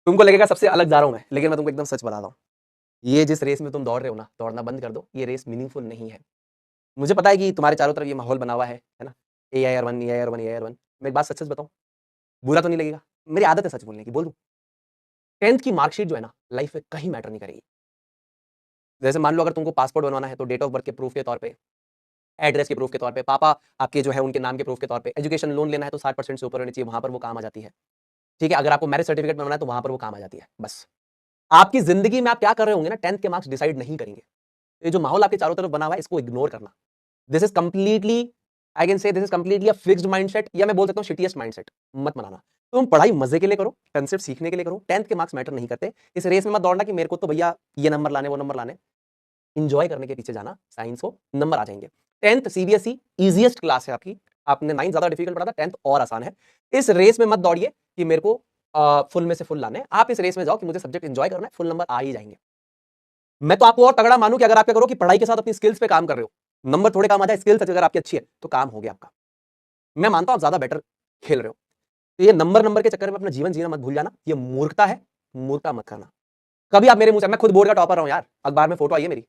तुमको लगेगा सबसे अलग जा रहा हूं मैं, लेकिन मैं तुमको एकदम सच बता रहा हूँ, ये जिस रेस में तुम दौड़ रहे हो ना, दौड़ना बंद कर दो। ये रेस मीनिंगफुल नहीं है। मुझे पता है कि तुम्हारे चारों तरफ ये माहौल बना हुआ है ना, AIR1 AIR1 AIR1। मैं एक बात सच सच बताऊं, बुरा तो नहीं लगेगा, मेरी आदत है सच बोलने की, बोल दूं। 10th की मार्कशीट जो है ना, लाइफ में कहीं मैटर नहीं करेगी। जैसे मान लो अगर तुमको पासपोर्ट बनवाना है तो डेट ऑफ बर्थ के प्रूफ के तौर पे, एड्रेस के प्रूफ के तौर पे, पापा आपके जो है उनके नाम के प्रूफ के तौर पे, एजुकेशन लोन लेना है तो 60% से ऊपर होनी चाहिए, वहां पर वो काम आ जाती है। ठीक है, अगर आपको मैरिज सर्टिफिकेट बनवाना है तो वहां पर वो काम आ जाती है। बस आपकी जिंदगी में आप क्या कर रहे होंगे ना, 10th के मार्क्स डिसाइड नहीं करेंगे। ये जो माहौल आपके चारों तरफ बना हुआ है, इसको इग्नोर करना। This is completely, I can say this is completely a fixed mindset, या मैं बोल सकता हूं शिटिएस्ट माइंडसेट। मत बनाना। तुम पढ़ाई मजे के लिए करो, कंसेप्ट सीखने के लिए करो, 10th के मार्क्स मैटर नहीं करते। इस रेस में मत दौड़ना कि मेरे को तो भैया ये नंबर लाने वो नंबर लाने। इंजॉय करने के पीछे जाना, साइंस हो नंबर आ जाएंगे। 10th CBSE इजीएस्ट क्लास है आपकी। आपने 9th ज्यादा डिफिकल्ट पढ़ा था, 10th और आसान है। इस रेस में मत दौड़िए कि मेरे को फुल में से फुल लाने। आप इस रेस में जाओ कि मुझे सब्जेक्ट एंजॉय करना है, फुल नंबर आ ही जाएंगे। मैं तो आपको और तगड़ा मानूं कि अगर आप क्या करो कि पढ़ाई के साथ अपनी स्किल्स पे काम कर रहे हो, नंबर थोड़े कम आ जाए, स्किल्स अगर आपकी अच्छी है तो काम हो गया आपका। मैं मानता हूं आप ज्यादा बेटर खेल रहे हो। तो ये नंबर नंबर के चक्कर में अपना जीवन जीना मत भूल जाना, ये मूर्खता है। मूर्खता मत करना कभी आप मेरे मुंह से। मैं खुद बोर्ड का टॉपर रहा हूं यार, अखबार में फोटो आई है मेरी।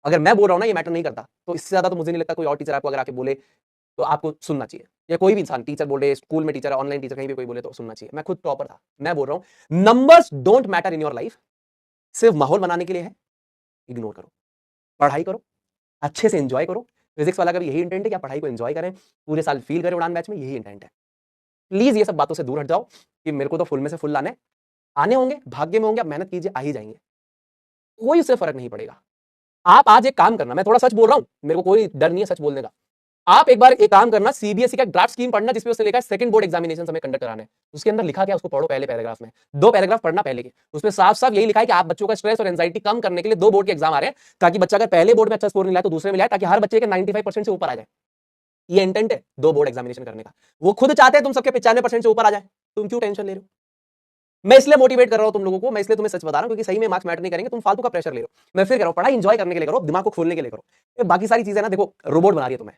अगर मैं बोल रहा हूं ना ये मैटर नहीं करता, तो इससे ज्यादा तो मुझे नहीं लगता कोई और टीचर आपको अगर आके बोले तो आपको सुनना चाहिए। या कोई भी इंसान, टीचर बोले, स्कूल में टीचर, ऑनलाइन टीचर, कहीं भी कोई बोले तो सुनना चाहिए। मैं खुद टॉपर था, मैं बोल रहा हूं numbers don't matter in your life. सिर्फ माहौल बनाने के लिए है, इग्नोर करो। पढ़ाई करो, अच्छे से एंजॉय करो। फिजिक्स वाला का भी यही इंटेंट है कि आप पढ़ाई को एंजॉय करें, पूरे साल फील करें उड़ान बैच में, यही इंटेंट है। प्लीज ये सब बातों से दूर हट जाओ कि मेरे को तो फुल में से फुल लाने आने होंगे, भाग्य में होंगे, आप मेहनत कीजिए, आ ही जाएंगे। कोई उससे फर्क नहीं पड़ेगा। आप आज एक काम करना, मैं थोड़ा सच बोल रहा हूं, मेरे को कोई डर नहीं है सच बोलने का। आप एक बार एक काम करना, सीबीएसई का ड्राफ्ट स्कीम पढ़ना जिसमें उसने लिखा है सेकंड बोर्ड एग्जामिनेशन हमें कंडक्ट कराने हैं। उसके अंदर लिखा क्या उसको पढ़ो, पहले पैराग्राफ में 2 पैराग्राफ पढ़ना पहले के। उसमें साफ साफ यही लिखा है कि आप बच्चों का स्ट्रेस और एंजाइटी कम करने के लिए 2 बोर्ड के एग्जाम आ रहे हैं, ताकि बच्चा अगर पहले बोर्ड में अच्छा स्कोर नहीं लाए तो दूसरे में लाए, ताकि हर बच्चे के 95% से ऊपर आ जाए। ये इंटेंट है 2 बोर्ड एग्जामिनेशन करने का। वो खुद चाहते हैं तुम सबके 95% से ऊपर आ जाए, तुम क्यों टेंशन ले रहे हो? मैं इसलिए मोटिवेट कर रहा हूं तुम लोगों को, मैं इसलिए तुम्हें सच बता रहा हूं क्योंकि सही में मार्क्स मैटर नहीं करेंगे, तुम फालतू का प्रेशर ले रहे हो। मैं फिर कह रहा हूं पढ़ाई एंजॉय करने के लिए करो, दिमाग को खोलने के लिए करो। ये बाकी सारी चीजें ना, देखो रोबोट बना रही है तुम्हें,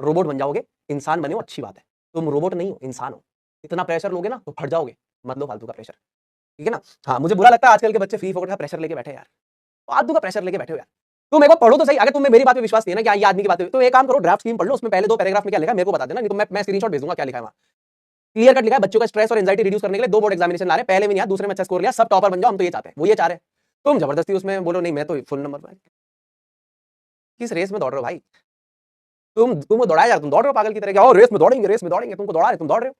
रोबोट बन जाओगे, इंसान बने हो अच्छी बात है। तुम रोबोट नहीं हो, इंसान हो। इतना प्रेशर लोगे ना तो फट जाओगे, मत लो फालतू का प्रेशर। ठीक है ना? हाँ, मुझे बुरा लगता है आजकल के बच्चे फ्री फोकट का प्रेशर लेके बैठे यार, फालतू का प्रेशर लेके बैठे हो यार। तुम एक बार पढ़ो तो सही। अगर तुम्हें मेरी बात पे विश्वास नहीं है ना, क्या ये आदमी की बात पे, तो एक काम करो, ड्राफ्ट स्कीम पढ़ लो, उसमें पहले 2 पैराग्राफ में क्या लिखा है मेरे को बता देना, नहीं तो मैं स्क्रीनशॉट भेज दूंगा क्या लिखा है वहां। क्लियर कट लिखा है, बच्चों का स्ट्रेस और एंजाइटी रिड्यूस करने के लिए 2 बोर्ड एग्जामिनेशन ला रहे हैं, पहले में नहीं आया, दूसरे में अच्छा स्कोर लिया, सब टॉपर बन जाओ, हम तो ये चाहते हैं, वो ये चाह रहे हैं। तुम जबरदस्ती उसमें बोलो नहीं मैं तो फुल नंबर पर। किस रेस में दौड़ रहे हो भाई? तुमको दौड़ाया जा रहा, तुम दौड़ रहे हो पागल की तरह, और रेस में दौड़ेंगे, रेस में दौड़ेंगे, तुमको दौड़ा रहे, तुम दौड़ रहे हो।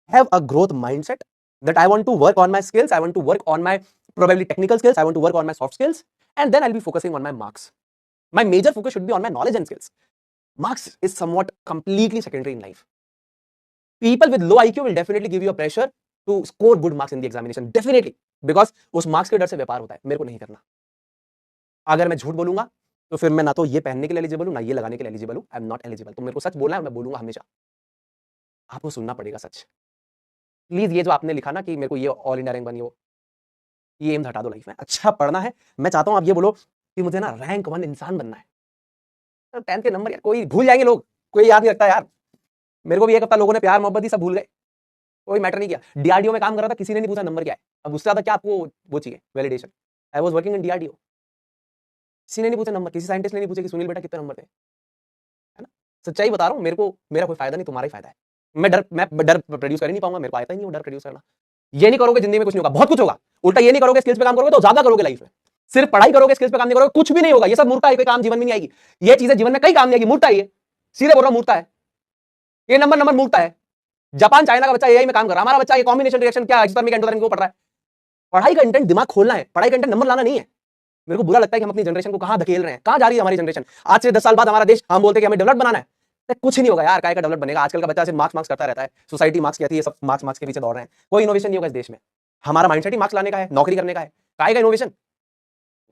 Have a growth mindset that I want to work on my skills, I want to work on my probably technical skills, I want to work on my soft skills, and then I'll be focusing on my marks. My major focus should be on my knowledge and skills. Marks is somewhat completely secondary in life. People with low IQ will definitely give you a pressure to score good marks in the examination, definitely, because उस marks के डर से व्यापार होता है। मेरे को नहीं करना। अगर मैं झूठ बोलूंगा तो फिर मैं ना तो ये पहनने के लिए एलिजिबल हूं, ना ये लगाने के लिए एलिजिबल हूं। I am not eligible. तो मेरे को सच बोलना है, मैं बोलूंगा हमेशा। आपको सुनना पड़ेगा सच। प्लीज ये जो आपने लिखा ना कि मेरे को ये ऑल इंडिया रैंक बनी हो, ये एम हटा दो लाइफ में। अच्छा पढ़ना है, मैं चाहता हूं आप ये बोलो कि मुझे ना रैंक 1 इंसान बनना है। तो 10th के नंबर यार कोई भूल जाएंगे लोग, कोई याद नहीं रखता यार। मेरे को भी एक हफ्ता लोगों ने प्यार मोहब्बत ही सब भूल गए, कोई मैटर नहीं किया। डीआरडीओ में काम कर रहा था, किसी ने नहीं पूछा नंबर क्या है। अब उससे ज्यादा क्या आपको वो चाहिए, validation. I was working in DRDO, किसी ने नहीं पूछा नंबर, किसी साइंटिस्ट ने नहीं पूछा कि सुनील बेटा कितने नंबर थे, है ना? सच्चाई बता रहा हूँ, मेरे को मेरा कोई फायदा नहीं, तुम्हारा ही फायदा है। मैं डर प्रोड्यूस कर ही नहीं पाऊंगा, मेरे को आता ही नहीं वो डर प्रोड्यूस करना। ये नहीं करोगे जिंदगी में कुछ नहीं होगा, बहुत कुछ होगा। उल्टा ये नहीं करोगे, स्किल्स पे काम करोगे तो ज्यादा करोगे लाइफ में। सिर्फ पढ़ाई करोगे, स्किल्स पे काम नहीं करोगे, कुछ भी नहीं होगा। ये सब मूर्खता है, कोई काम जीवन में नहीं आएगी। ये चीजें जीवन में कई काम नहीं आएगी, मूर्खता है ये। सीधे बोल रहा हूं, मूर्खता है ये। नंबर नंबर मूर्खता है। जापान चाइना का बच्चा एआई में काम कर रहा है, हमारा बच्चा ये कॉम्बिनेशन रिएक्शन क्या एक्सोथर्मिक एंडोथर्मिक को पढ़ रहा है। पढ़ाई का इंटेंट दिमाग खोलना है, पढ़ाई का इंटेंट नंबर लाना नहीं है। मेरे को बुरा लगता है कि हम अपनी जनरेशन को कहां धकेल रहे हैं, कहां जा रही है हमारी जनरेशन। आज से 10 साल बाद हमारा देश, हम बोलते हैं कि हमें डेवलप बनाना है, तो कुछ नहीं होगा यार। काय का डेवलप बनेगा? आजकल का बच्चा सिर्फ मार्क्स मार्क्स करता रहता है, सोसाइटी मार्क्स कहती है, सब मार्क्स मार्क्स के पीछे दौड़ रहे हैं, कोई इनोवेशन नहीं होगा इस देश में। हमारा माइंडसेट ही मार्क्स लाने का है, नौकरी करने का है। काय का इनोवेशन?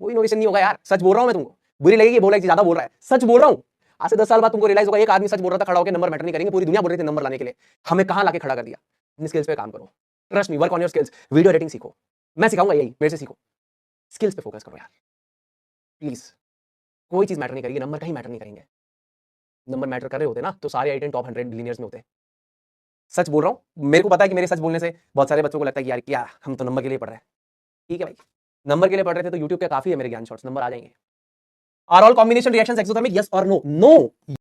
कोई इनोवेशन नहीं होगा यार, सच बोल रहा हूं मैं। तुमको बुरी लगेगी, बोला कि ज्यादा बोल रहा है, सच बोल रहा हूं। आज से 10 साल बाद तुमको रियलाइज होगा एक आदमी सच बोल रहा था खड़ा होकर, नंबर मैटर नहीं करेंगे, पूरी दुनिया बोल रही थी नंबर लाने के लिए, हमें कहां लाके खड़ा कर दिया। इन स्किल्स पे काम करो, trust me, work on your skills. Video editing सीखो, मैं सिखाऊंगा यही, मेरे से सीखो। स्किल्स पे फोकस करो यार प्लीज। कोई चीज मैटर नहीं करेगी, नंबर कहीं मैटर नहीं करेंगे। नंबर मैटर कर रहे होते ना तो सारे 8 टॉप 100 बिलियनियर्स में होते। सच बोल रहा हूं। मेरे को पता है कि मेरे सच बोलने से बहुत सारे बच्चों को लगता है कि यार क्या हम तो नंबर के लिए पढ़ रहे हैं। ठीक है भाई, नंबर के लिए पढ़ रहे थे तो यूट्यूब पे काफी है मेरे ज्ञान शॉर्ट्स, नंबर आ जाएंगे। Are all combination reactions exothermic, yes और नो? नो।